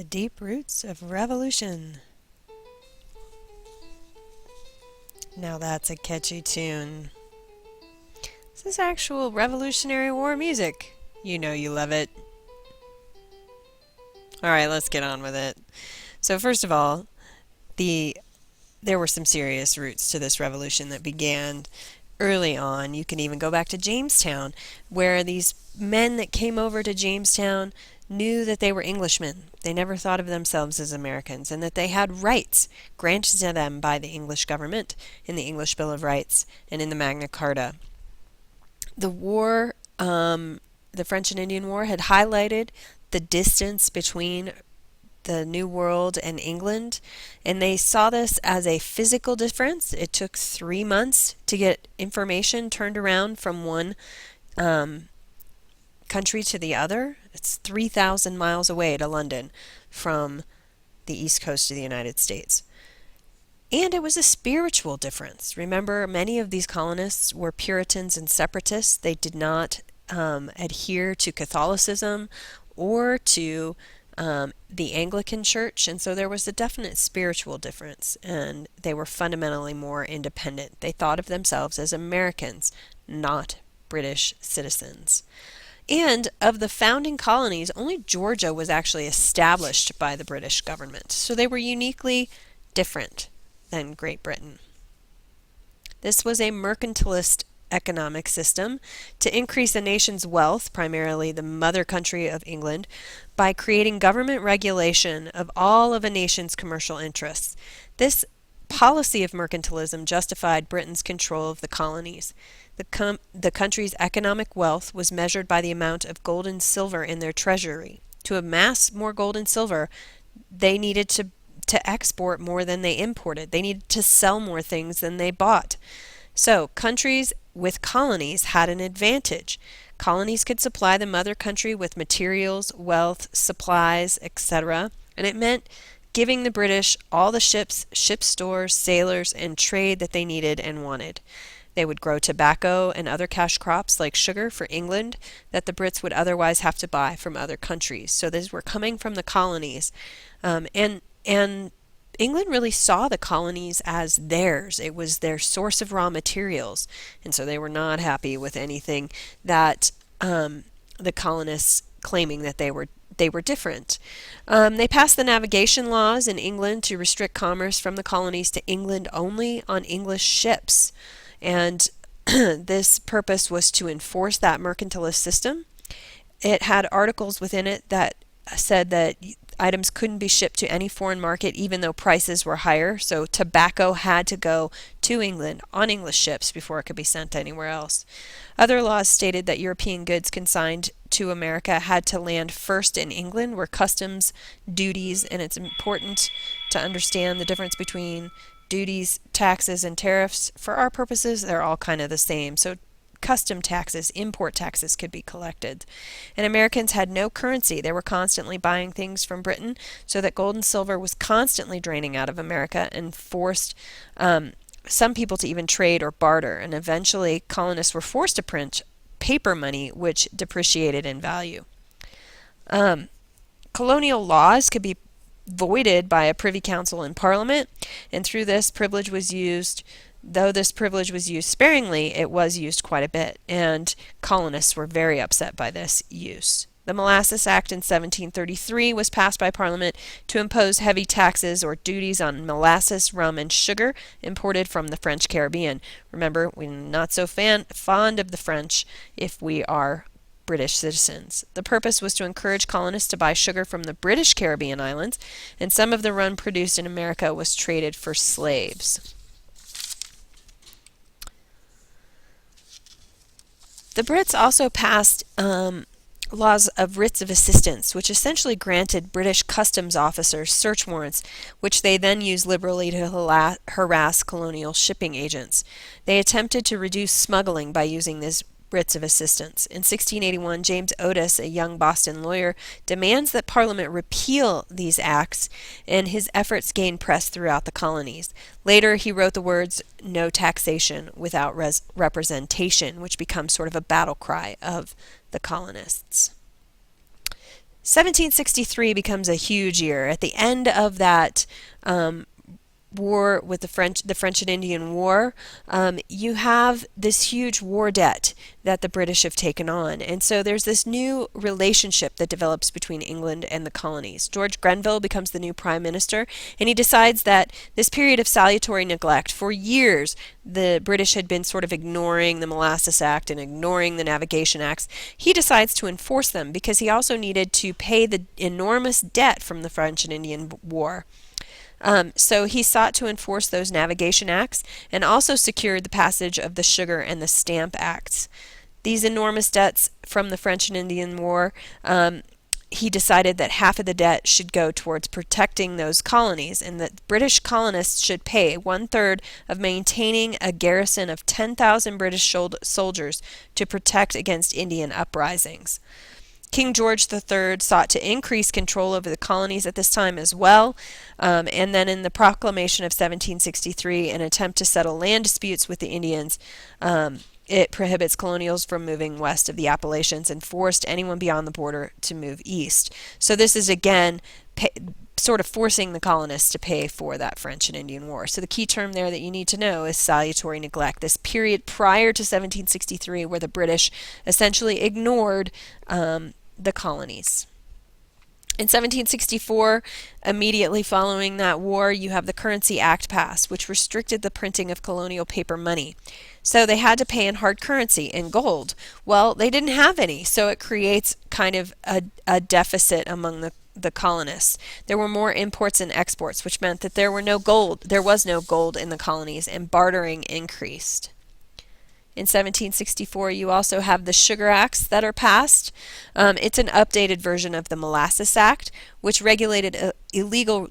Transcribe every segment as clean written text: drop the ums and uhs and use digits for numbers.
The Deep Roots of Revolution. Now that's a catchy tune. This is actual Revolutionary War music. You know you love it. Alright, let's get on with it. So first of all, there were some serious roots to this revolution that began early on. You can even go back to Jamestown, where these men that came over to Jamestown knew that they were Englishmen. They never thought of themselves as Americans, and that they had rights granted to them by the English government in the English Bill of Rights and in the Magna Carta. The war, the French and Indian War, had highlighted the distance between the New World and England, and they saw this as a physical difference. It took 3 months to get information turned around from one country to the other. It's 3,000 miles away to London from the east coast of the United States. And it was a spiritual difference. Remember, many of these colonists were Puritans and separatists. They did not adhere to Catholicism or to the Anglican Church, and so there was a definite spiritual difference, and they were fundamentally more independent. They thought of themselves as Americans, not British citizens. And of the founding colonies, only Georgia was actually established by the British government, so they were uniquely different than Great Britain. This was a mercantilist economic system to increase a nation's wealth, primarily the mother country of England, by creating government regulation of all of a nation's commercial interests. This policy of mercantilism justified Britain's control of the colonies. The country's economic wealth was measured by the amount of gold and silver in their treasury. To amass more gold and silver, they needed to export more than they imported. They needed to sell more things than they bought. So, countries with colonies had an advantage. Colonies could supply the mother country with materials, wealth, supplies, etc., and it meant giving the British all the ships, ship stores, sailors, and trade that they needed and wanted. They would grow tobacco and other cash crops like sugar for England that the Brits would otherwise have to buy from other countries. So these were coming from the colonies. And England really saw the colonies as theirs. It was their source of raw materials. And so they were not happy with anything that the colonists claiming that they were different. They passed the navigation laws in England to restrict commerce from the colonies to England only on English ships. And this purpose was to enforce that mercantilist system. It had articles within it that said that items couldn't be shipped to any foreign market even though prices were higher. So tobacco had to go to England on English ships before it could be sent anywhere else. Other laws stated that European goods consigned to America had to land first in England, where customs duties, and it's important to understand the difference between duties, taxes, and tariffs. For our purposes, they're all kind of the same. So custom taxes, import taxes could be collected. And Americans had no currency. They were constantly buying things from Britain, so that gold and silver was constantly draining out of America and forced some people to even trade or barter. And eventually, colonists were forced to print paper money, which depreciated in value. Colonial laws could be voided by a privy council in Parliament, and through this privilege was used. Though this privilege was used sparingly, it was used quite a bit, and colonists were very upset by this use. The Molasses Act in 1733 was passed by Parliament to impose heavy taxes or duties on molasses, rum, and sugar imported from the French Caribbean. Remember, we're not so fond of the French if we are British citizens. The purpose was to encourage colonists to buy sugar from the British Caribbean islands, and some of the rum produced in America was traded for slaves. The Brits also passed laws of writs of assistance, which essentially granted British customs officers search warrants, which they then used liberally to harass colonial shipping agents. They attempted to reduce smuggling by using these writs of assistance. In 1681, James Otis, a young Boston lawyer, demands that Parliament repeal these acts, and his efforts gain press throughout the colonies. Later, he wrote the words, "No taxation without representation," which becomes sort of a battle cry of the colonists. 1763 becomes a huge year. At the end of that war with the French and Indian War, you have this huge war debt that the British have taken on. And so there's this new relationship that develops between England and the colonies. George Grenville becomes the new prime minister, and he decides that this period of salutary neglect, for years, the British had been sort of ignoring the Molasses Act and ignoring the Navigation Acts. He decides to enforce them because he also needed to pay the enormous debt from the French and Indian War. So he sought to enforce those navigation acts and also secured the passage of the Sugar and the Stamp Acts. These enormous debts from the French and Indian War, he decided that half of the debt should go towards protecting those colonies, and that British colonists should pay 1/3 of maintaining a garrison of 10,000 British soldiers to protect against Indian uprisings. King George III sought to increase control over the colonies at this time as well, and then in the Proclamation of 1763, an attempt to settle land disputes with the Indians, it prohibits colonials from moving west of the Appalachians and forced anyone beyond the border to move east. So this is again sort of forcing the colonists to pay for that French and Indian War. So the key term there that you need to know is salutary neglect, this period prior to 1763 where the British essentially ignored the colonies. In 1764, immediately following that war, you have the Currency Act passed, which restricted the printing of colonial paper money. So they had to pay in hard currency, in gold. Well, they didn't have any, so it creates kind of a deficit among the colonists. There were more imports and exports, which meant that there was no gold in the colonies, and bartering increased. In 1764, you also have the Sugar Acts that are passed. It's an updated version of the Molasses Act, which regulated the illegal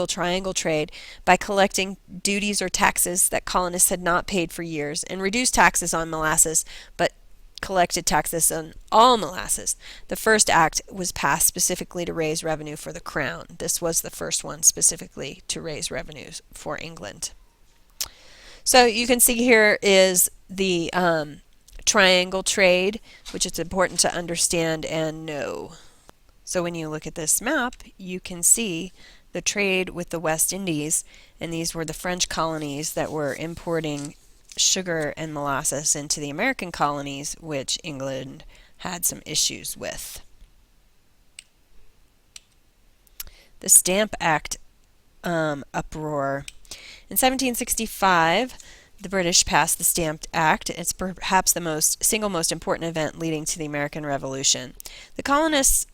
triangle trade by collecting duties or taxes that colonists had not paid for years, and reduced taxes on molasses, but collected taxes on all molasses. The first act was passed specifically to raise revenue for the crown. This was the first one specifically to raise revenues for England. So you can see here is the triangle trade, which is important to understand and know. So when you look at this map, you can see the trade with the West Indies, and these were the French colonies that were importing sugar and molasses into the American colonies, which England had some issues with. The Stamp Act Uproar. In 1765, the British passed the Stamp Act. It's perhaps the single most important event leading to the American Revolution. The colonists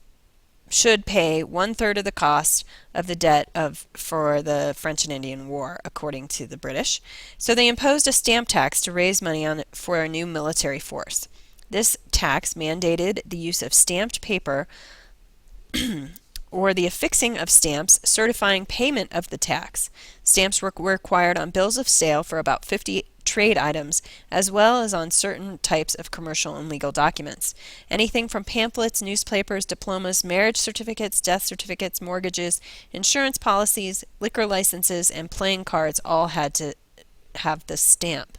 should pay 1/3 of the cost of the debt for the French and Indian War, according to the British. So they imposed a stamp tax to raise money for a new military force. This tax mandated the use of stamped paper or the affixing of stamps certifying payment of the tax. Stamps were required on bills of sale for about 50 trade items, as well as on certain types of commercial and legal documents. Anything from pamphlets, newspapers, diplomas, marriage certificates, death certificates, mortgages, insurance policies, liquor licenses, and playing cards all had to have the stamp.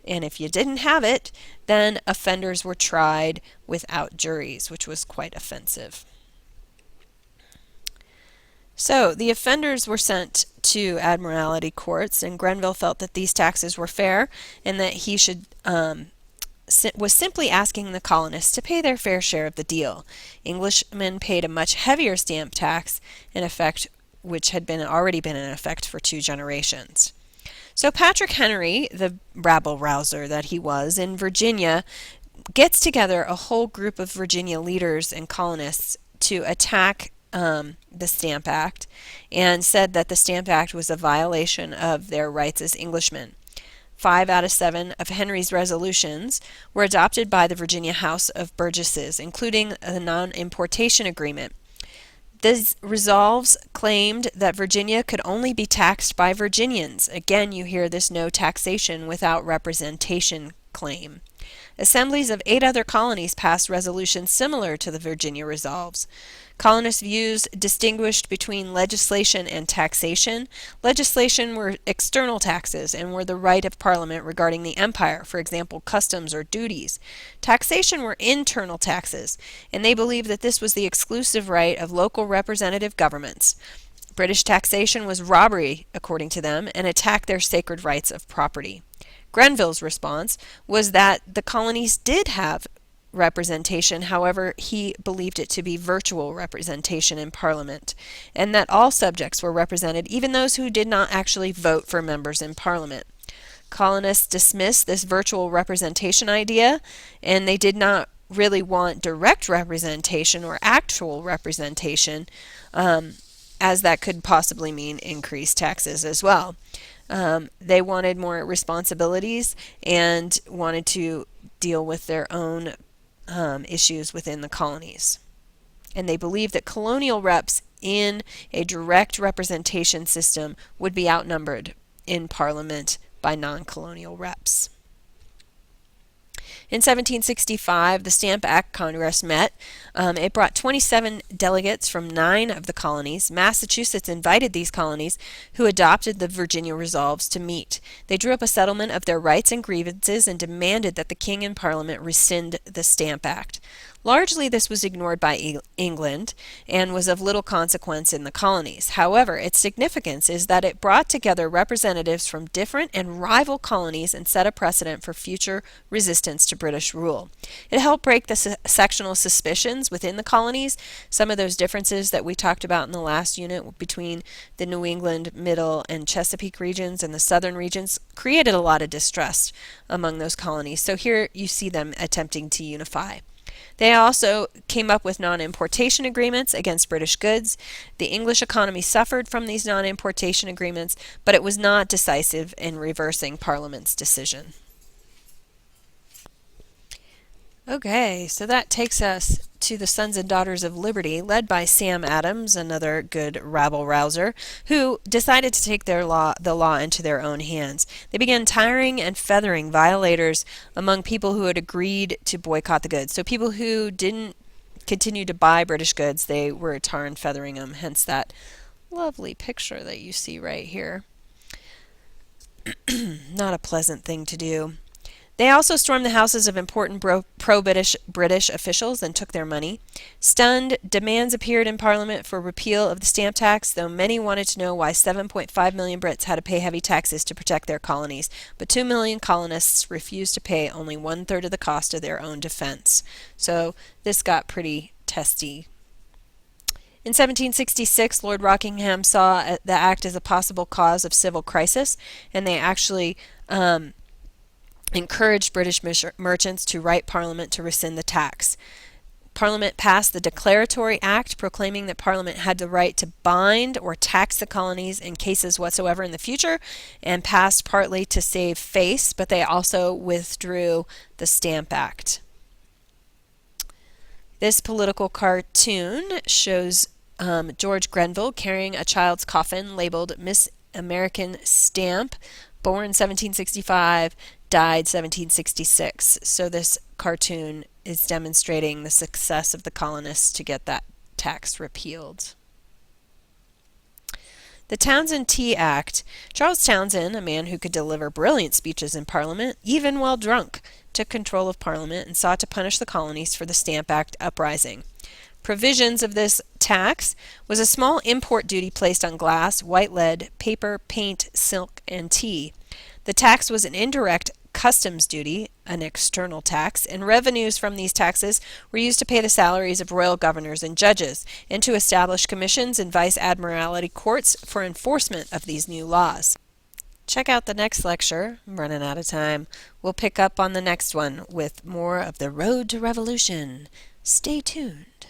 And if you didn't have it, then offenders were tried without juries, which was quite offensive. So the offenders were sent to admiralty courts, and Grenville felt that these taxes were fair and that he was simply asking the colonists to pay their fair share of the deal. Englishmen paid a much heavier stamp tax, in effect, which had already been in effect for 2 generations. So Patrick Henry, the rabble-rouser that he was in Virginia, gets together a whole group of Virginia leaders and colonists to attack the Stamp Act, and said that the Stamp Act was a violation of their rights as Englishmen. 5 out of 7 of Henry's resolutions were adopted by the Virginia House of Burgesses, including the non-importation agreement. These resolves claimed that Virginia could only be taxed by Virginians. Again, you hear this no taxation without representation claim. Assemblies of 8 other colonies passed resolutions similar to the Virginia Resolves. Colonists' views distinguished between legislation and taxation. Legislation were external taxes and were the right of Parliament regarding the empire, for example, customs or duties. Taxation were internal taxes, and they believed that this was the exclusive right of local representative governments. British taxation was robbery, according to them, and attacked their sacred rights of property. Grenville's response was that the colonies did have representation, however, he believed it to be virtual representation in Parliament, and that all subjects were represented, even those who did not actually vote for members in Parliament. Colonists dismissed this virtual representation idea, and they did not really want direct representation or actual representation, as that could possibly mean increased taxes as well. They wanted more responsibilities and wanted to deal with their own issues within the colonies. And they believed that colonial reps in a direct representation system would be outnumbered in Parliament by non-colonial reps. In 1765, the Stamp Act Congress met. It brought 27 delegates from 9 of the colonies. Massachusetts invited these colonies, who adopted the Virginia Resolves, to meet. They drew up a settlement of their rights and grievances and demanded that the King and Parliament rescind the Stamp Act. Largely, this was ignored by England and was of little consequence in the colonies. However, its significance is that it brought together representatives from different and rival colonies and set a precedent for future resistance to British rule. It helped break the sectional suspicions within the colonies. Some of those differences that we talked about in the last unit between the New England, Middle, and Chesapeake regions and the southern regions created a lot of distrust among those colonies. So here you see them attempting to unify. They also came up with non-importation agreements against British goods. The English economy suffered from these non-importation agreements, but it was not decisive in reversing Parliament's decision. Okay, so that takes us to the Sons and Daughters of Liberty, led by Sam Adams, another good rabble-rouser, who decided to take the law into their own hands. They began tiring and feathering violators among people who had agreed to boycott the goods. So people who didn't continue to buy British goods, they were tar and feathering them, hence that lovely picture that you see right here. Not a pleasant thing to do. They also stormed the houses of important pro-British officials and took their money. Stunned, demands appeared in Parliament for repeal of the stamp tax, though many wanted to know why 7.5 million Brits had to pay heavy taxes to protect their colonies. But 2 million colonists refused to pay only 1/3 of the cost of their own defense. So this got pretty testy. In 1766, Lord Rockingham saw the act as a possible cause of civil crisis, and they actually encouraged British merchants to write Parliament to rescind the tax. Parliament passed the Declaratory Act, proclaiming that Parliament had the right to bind or tax the colonies in cases whatsoever in the future, and passed partly to save face, but they also withdrew the Stamp Act. This political cartoon shows George Grenville carrying a child's coffin labeled Miss American Stamp, born 1765, died 1766. So this cartoon is demonstrating the success of the colonists to get that tax repealed. The Townsend Tea Act. Charles Townsend, a man who could deliver brilliant speeches in Parliament, even while drunk, took control of Parliament and sought to punish the colonies for the Stamp Act uprising. Provisions of this tax was a small import duty placed on glass, white lead, paper, paint, silk, and tea. The tax was an indirect customs duty, an external tax, and revenues from these taxes were used to pay the salaries of royal governors and judges, and to establish commissions and vice-admiralty courts for enforcement of these new laws. Check out the next lecture. I'm running out of time. We'll pick up on the next one with more of the road to revolution. Stay tuned.